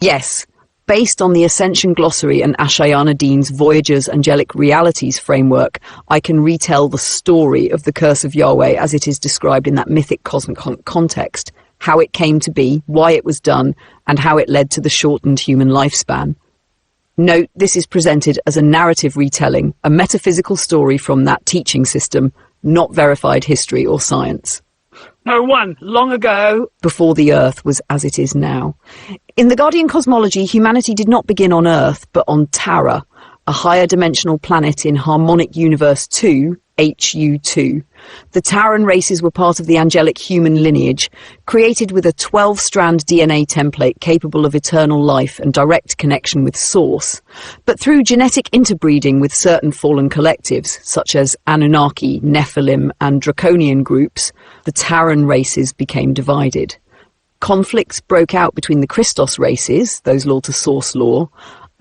Yes, based on the Ascension Glossary and Ashayana Dean's Voyager's Angelic Realities framework, I can retell the story of the Curse of Yahweh as it is described in that mythic cosmic context, how it came to be, why it was done, and how it led to the shortened human lifespan. Note, this is presented as a narrative retelling, a metaphysical story from that teaching system, not verified history or science. No one, long ago, before the Earth was as it is now. In the Guardian cosmology, humanity did not begin on Earth, but on Tara, a higher dimensional planet in Harmonic Universe 2, HU2. The Taran races were part of the angelic human lineage, created with a 12-strand DNA template capable of eternal life and direct connection with Source. But through genetic interbreeding with certain fallen collectives, such as Anunnaki, Nephilim, and Draconian groups, the Taran races became divided. Conflicts broke out between the Christos races, those loyal to Source law,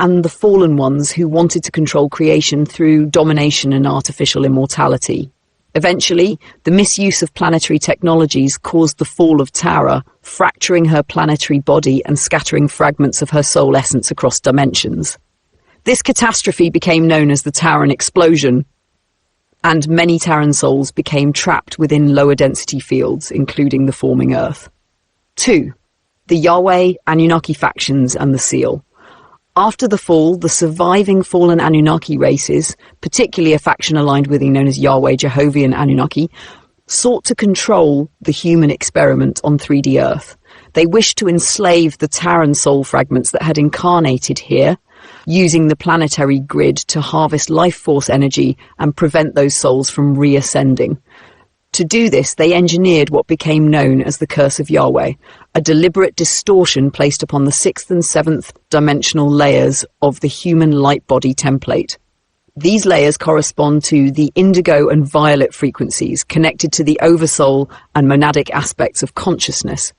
and the fallen ones who wanted to control creation through domination and artificial immortality. Eventually, the misuse of planetary technologies caused the fall of Tara, fracturing her planetary body and scattering fragments of her soul essence across dimensions. This catastrophe became known as the Taran explosion, and many Taran souls became trapped within lower density fields, including the forming Earth. 2. The Yahweh, Anunnaki factions and the Seal. After the fall, the surviving fallen Anunnaki races, particularly a faction aligned with known as Yahweh, Jehovah and Anunnaki, sought to control the human experiment on 3D Earth. They wished to enslave the Taran soul fragments that had incarnated here, using the planetary grid to harvest life force energy and prevent those souls from reascending. To do this, they engineered what became known as the Curse of Yahweh, a deliberate distortion placed upon the 6th and 7th dimensional layers of the human light body template. These layers correspond to the indigo and violet frequencies connected to the oversoul and monadic aspects of consciousness,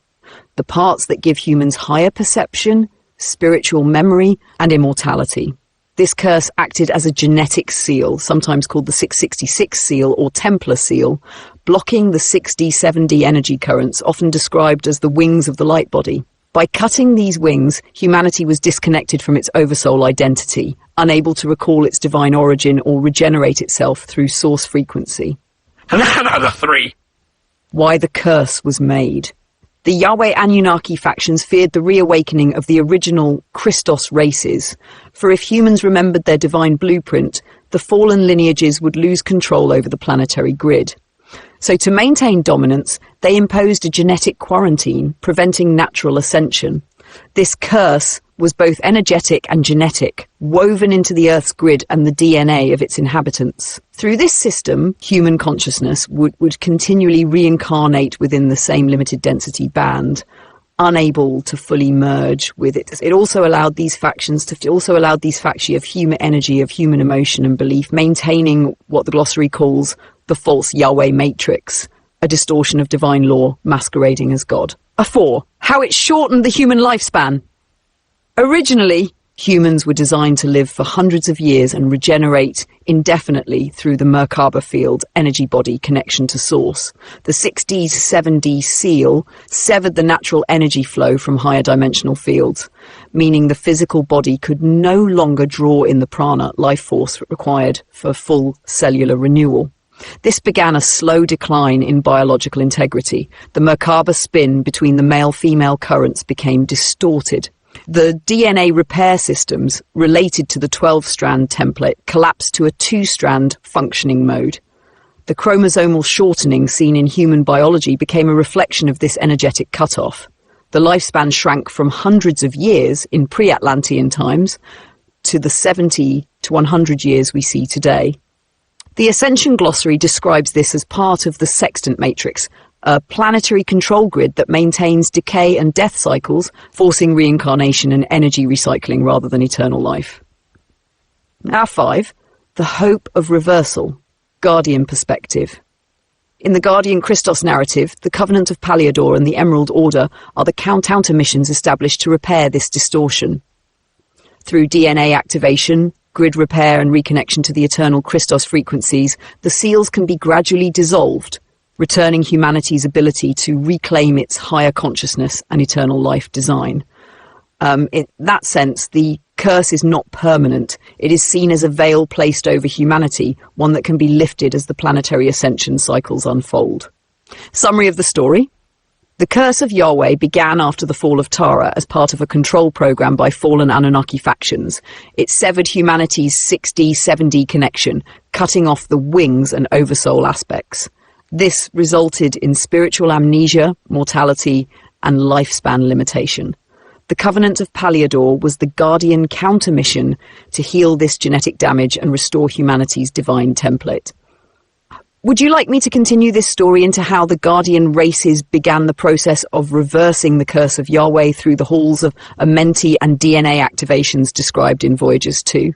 the parts that give humans higher perception, spiritual memory, and immortality. This curse acted as a genetic seal, sometimes called the 666 seal or Templar seal, blocking the 6D-7D energy currents, often described as the wings of the light body. By cutting these wings, humanity was disconnected from its oversoul identity, unable to recall its divine origin or regenerate itself through source frequency. Another 3. Why the curse was made. The Yahweh Anunnaki factions feared the reawakening of the original Christos races, for if humans remembered their divine blueprint, the fallen lineages would lose control over the planetary grid. So to maintain dominance, they imposed a genetic quarantine, preventing natural ascension. This curse was both energetic and genetic, woven into the Earth's grid and the DNA of its inhabitants. Through this system, human consciousness would continually reincarnate within the same limited density band, unable to fully merge with it. It also allowed these facti of human energy, of human emotion and belief, maintaining what the glossary calls the false Yahweh matrix, a distortion of divine law masquerading as God. A 4. How it shortened the human lifespan. Originally, humans were designed to live for hundreds of years and regenerate indefinitely through the Merkaba field energy body connection to source. The 6D to 7D seal severed the natural energy flow from higher dimensional fields, meaning the physical body could no longer draw in the prana, life force required for full cellular renewal. This began a slow decline in biological integrity. The Merkaba spin between the male-female currents became distorted. The DNA repair systems related to the 12-strand template collapsed to a 2-strand functioning mode. The chromosomal shortening seen in human biology became a reflection of this energetic cutoff. The lifespan shrank from hundreds of years in pre-Atlantean times to the 70 to 100 years we see today. The Ascension Glossary describes this as part of the sextant matrix, a planetary control grid that maintains decay and death cycles, forcing reincarnation and energy recycling rather than eternal life. Now 5, the hope of reversal, Guardian perspective. In the Guardian Christos narrative, the Covenant of Paliador and the Emerald Order are the counter missions established to repair this distortion. Through DNA activation, grid repair and reconnection to the eternal Christos frequencies, the seals can be gradually dissolved, returning humanity's ability to reclaim its higher consciousness and eternal life design. In that sense, the curse is not permanent. It is seen as a veil placed over humanity, one that can be lifted as the planetary ascension cycles unfold. Summary of the story. The curse of Yahweh began after the fall of Tara as part of a control program by fallen Anunnaki factions. It severed humanity's 6D-7D connection, cutting off the wings and oversoul aspects. This resulted in spiritual amnesia, mortality, and lifespan limitation. The Covenant of Paliador was the guardian countermission to heal this genetic damage and restore humanity's divine template. Would you like me to continue this story into how the guardian races began the process of reversing the curse of Yahweh through the halls of Amenti and DNA activations described in Voyages 2?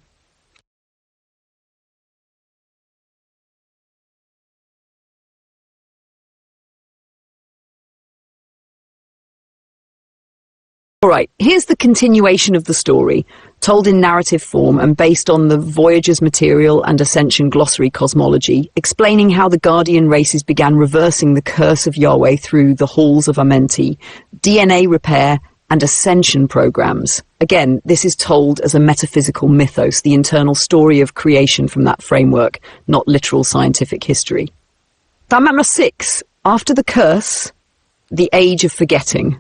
Alright, here's the continuation of the story, told in narrative form and based on the Voyager's material and Ascension glossary cosmology, explaining how the Guardian races began reversing the curse of Yahweh through the halls of Amenti, DNA repair, and Ascension programs. Again, this is told as a metaphysical mythos, the internal story of creation from that framework, not literal scientific history. Thamama 6. After the curse, the age of forgetting.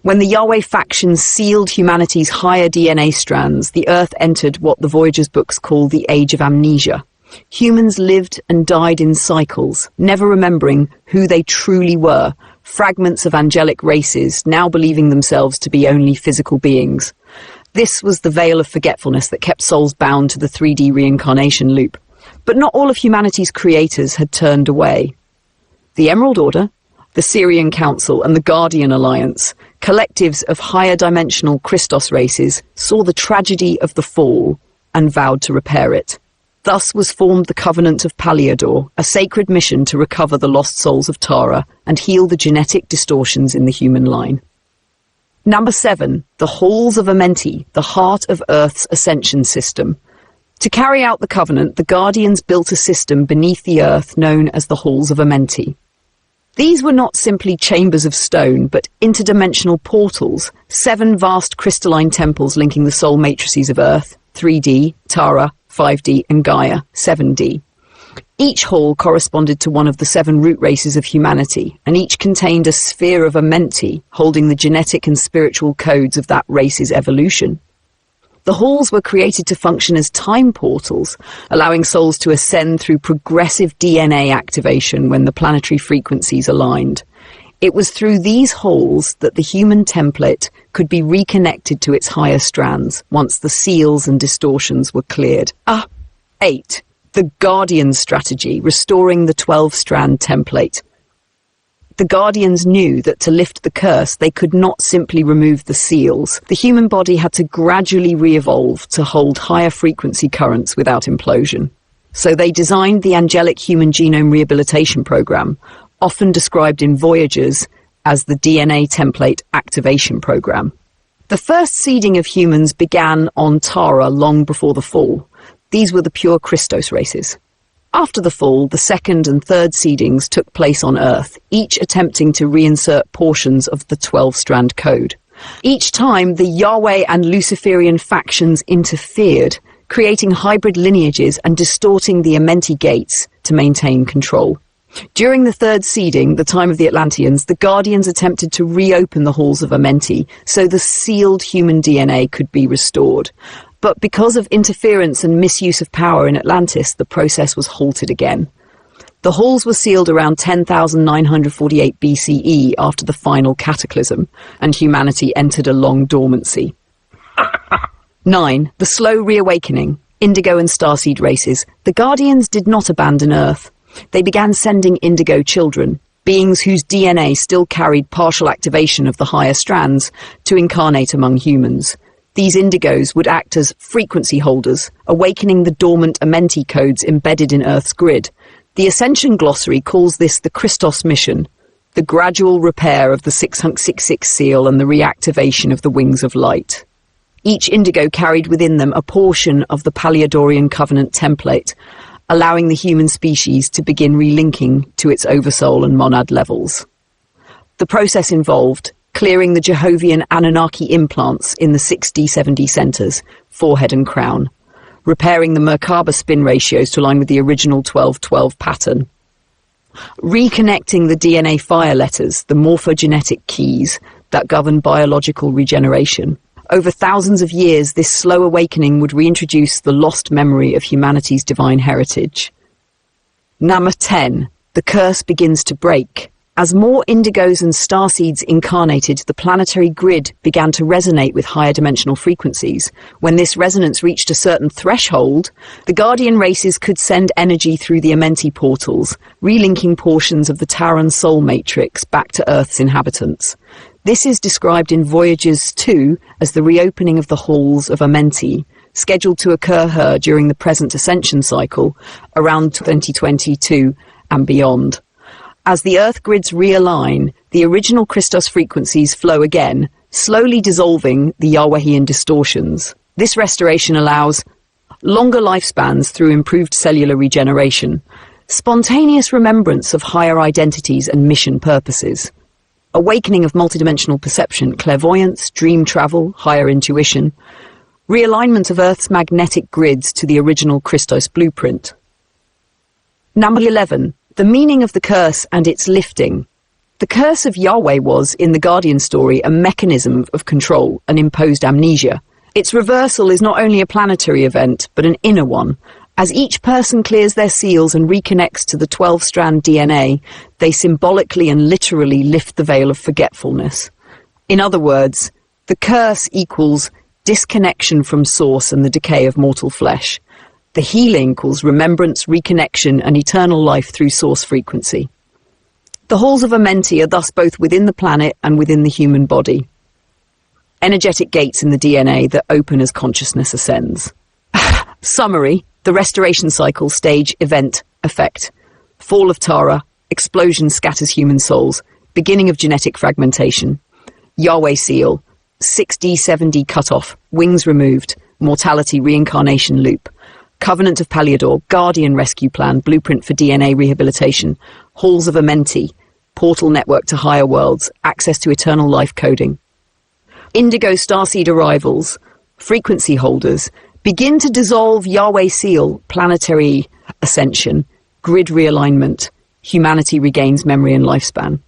When the Yahweh faction sealed humanity's higher DNA strands, the Earth entered what the Voyager's books call the Age of Amnesia. Humans lived and died in cycles, never remembering who they truly were, fragments of angelic races, now believing themselves to be only physical beings. This was the veil of forgetfulness that kept souls bound to the 3D reincarnation loop. But not all of humanity's creators had turned away. The Emerald Order, the Syrian Council, and the Guardian Alliance, collectives of higher dimensional Christos races, saw the tragedy of the fall and vowed to repair it. Thus was formed the Covenant of Paliador, a sacred mission to recover the lost souls of Tara and heal the genetic distortions in the human line. Number 7. The Halls of Amenti, the heart of Earth's ascension system. To carry out the Covenant, the Guardians built a system beneath the Earth known as the Halls of Amenti. These were not simply chambers of stone, but interdimensional portals, 7 vast crystalline temples linking the soul matrices of Earth, 3D, Tara, 5D, and Gaia, 7D. Each hall corresponded to one of the 7 root races of humanity, and each contained a sphere of Amenti, holding the genetic and spiritual codes of that race's evolution. The halls were created to function as time portals, allowing souls to ascend through progressive DNA activation when the planetary frequencies aligned. It was through these halls that the human template could be reconnected to its higher strands once the seals and distortions were cleared. 8. The Guardian strategy, restoring the 12-strand template. The Guardians knew that to lift the curse, they could not simply remove the seals. The human body had to gradually re-evolve to hold higher frequency currents without implosion. So they designed the Angelic Human Genome Rehabilitation Program, often described in Voyagers as the DNA Template Activation Program. The first seeding of humans began on Tara long before the fall. These were the pure Christos races. After the fall, the second and third seedings took place on Earth, each attempting to reinsert portions of the 12-strand code. Each time, the Yahweh and Luciferian factions interfered, creating hybrid lineages and distorting the Amenti gates to maintain control. During the third seeding, the time of the Atlanteans, the Guardians attempted to reopen the halls of Amenti so the sealed human DNA could be restored. But because of interference and misuse of power in Atlantis, the process was halted again. The halls were sealed around 10,948 BCE after the final cataclysm, and humanity entered a long dormancy. 9. The slow reawakening. Indigo and Starseed races. The Guardians did not abandon Earth. They began sending indigo children, beings whose DNA still carried partial activation of the higher strands, to incarnate among humans. These indigos would act as frequency holders, awakening the dormant Amenti codes embedded in Earth's grid. The Ascension glossary calls this the Christos mission, the gradual repair of the 666 seal and the reactivation of the wings of light. Each indigo carried within them a portion of the Paliadorian Covenant template, allowing the human species to begin relinking to its oversoul and monad levels. The process involved clearing the Jehovian Anunnaki implants in the 6D7D centers, forehead and crown, repairing the Merkaba spin ratios to align with the original 12-12 pattern, reconnecting the DNA fire letters, the morphogenetic keys that govern biological regeneration. Over thousands of years, this slow awakening would reintroduce the lost memory of humanity's divine heritage. Number 10. The curse begins to break. As more indigos and starseeds incarnated, the planetary grid began to resonate with higher dimensional frequencies. When this resonance reached a certain threshold, the guardian races could send energy through the Amenti portals, relinking portions of the Taran soul matrix back to Earth's inhabitants. This is described in Voyages 2 as the reopening of the halls of Amenti, scheduled to occur here during the present ascension cycle, around 2022 and beyond. As the Earth grids realign, the original Christos frequencies flow again, slowly dissolving the Yahwehian distortions. This restoration allows longer lifespans through improved cellular regeneration, spontaneous remembrance of higher identities and mission purposes, awakening of multidimensional perception, clairvoyance, dream travel, higher intuition, realignment of Earth's magnetic grids to the original Christos blueprint. Number 11. The meaning of the curse and its lifting. The curse of Yahweh was, in the Guardian story, a mechanism of control and imposed amnesia. Its reversal is not only a planetary event, but an inner one. As each person clears their seals and reconnects to the 12-strand DNA, they symbolically and literally lift the veil of forgetfulness. In other words, the curse equals disconnection from source and the decay of mortal flesh. The healing equals remembrance, reconnection, and eternal life through source frequency. The halls of Amenti are thus both within the planet and within the human body. Energetic gates in the DNA that open as consciousness ascends. Summary: the restoration cycle, stage, event, effect. Fall of Tara, explosion scatters human souls, beginning of genetic fragmentation. Yahweh seal, 6D7D cutoff, wings removed, mortality reincarnation loop. Covenant of Paliador, Guardian Rescue Plan, Blueprint for DNA Rehabilitation, Halls of Amenti, Portal Network to Higher Worlds, Access to Eternal Life Coding. Indigo Starseed Arrivals, Frequency Holders, begin to dissolve Yahweh Seal, Planetary Ascension, Grid Realignment, Humanity regains memory and lifespan.